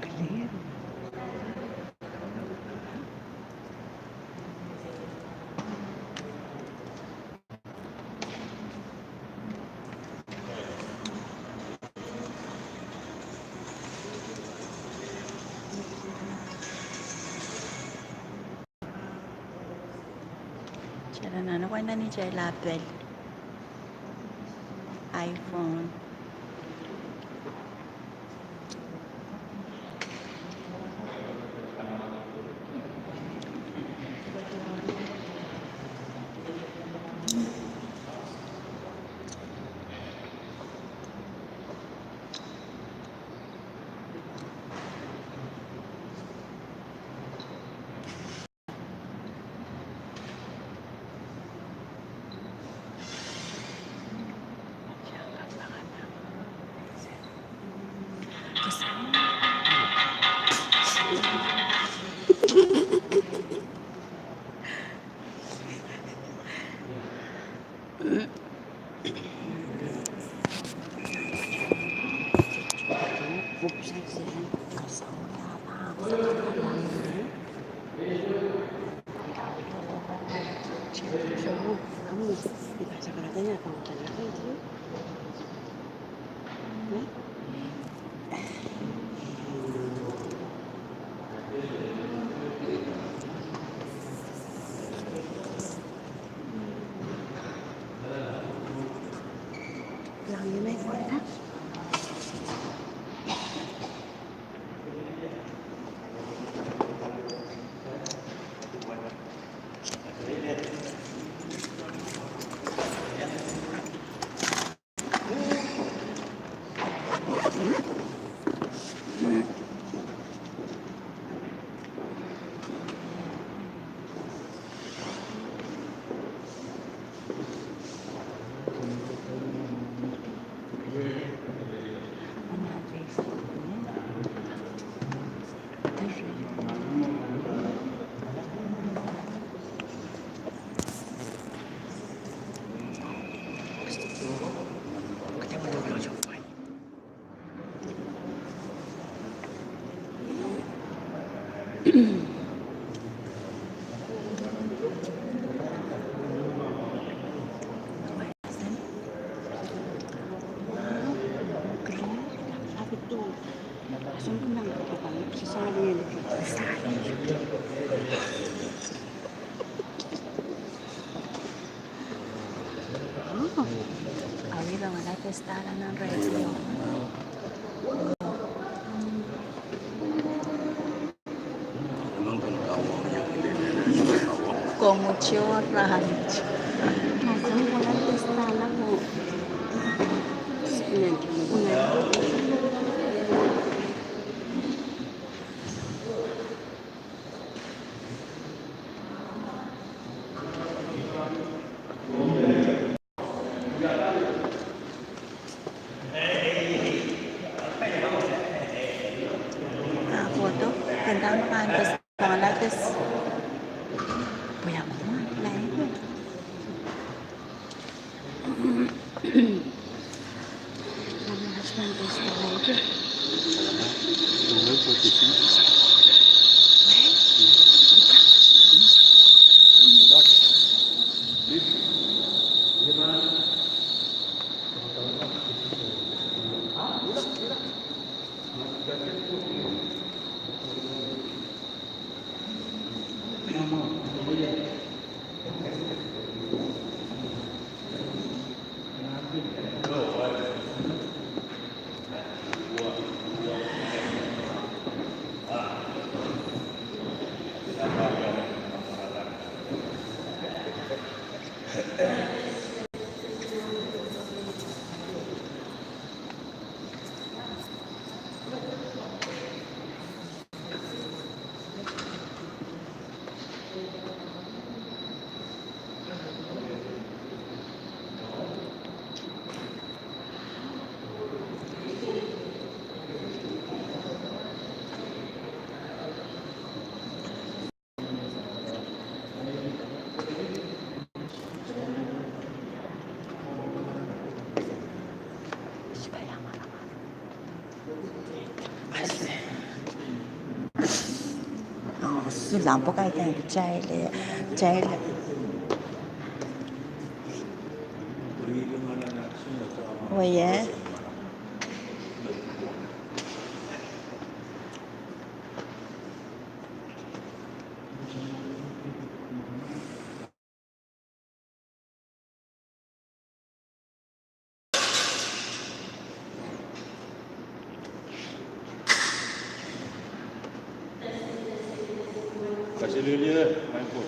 Clear. C'era una quando ni c'è l'Apple, iPhone. Buksan sila kamu dikasih katanya kamu tanya itu bilangnya naik kuat. Ahorita van a testar en el radio. Con mucho rancho. Nasaan walang testar na po. Foto, ganda makahantas mga latas. Puya mo naman, lain mo. Mga husband is the lighter. 是人不该等摘了，摘了。我也。Kasih dia main pun.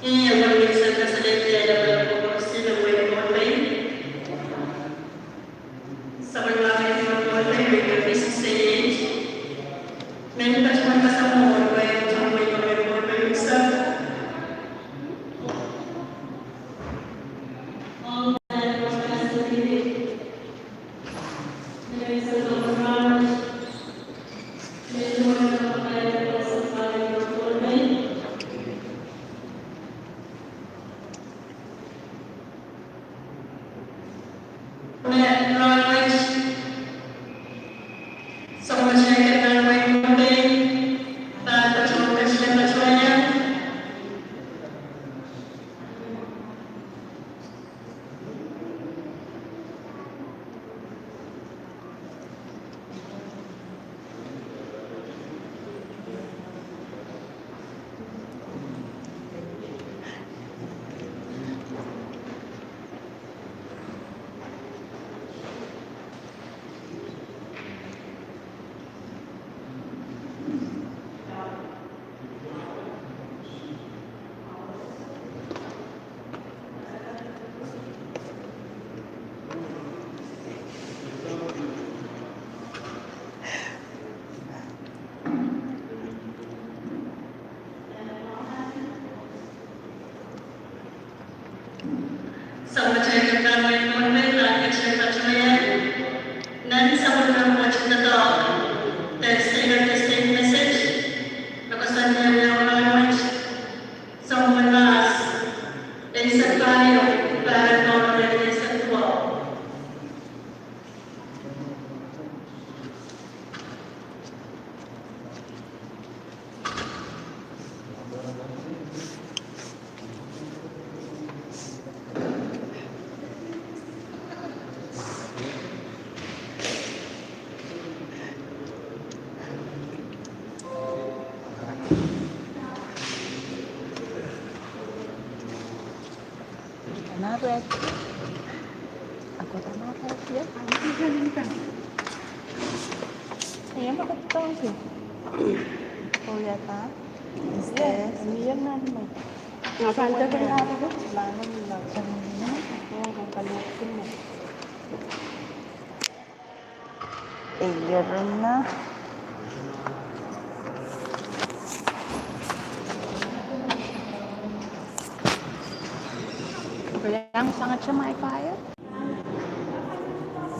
Yang kami sampaikan selanjutnya adalah proporsi dan weight modeling. Sama dengan weight modeling dengan basic stage. Dan kita cuma pasal mau weight modeling besar. Sama saya kata weight modeling dan kecerdasan dan sama dengan watching the dog. Testing and testing message. Lepasannya yang language. Someone last. Dan sekali bahan normal dari seksual. Naret. Ako tak naret ya. Iya mak ketong sih. Oh ya ta. Yes, niyan na mo. Nga panta ka na ako. Langan lang sa mga. Ako ang kalukin mo. Aileron na. Kaya ang sangat siya maipayat.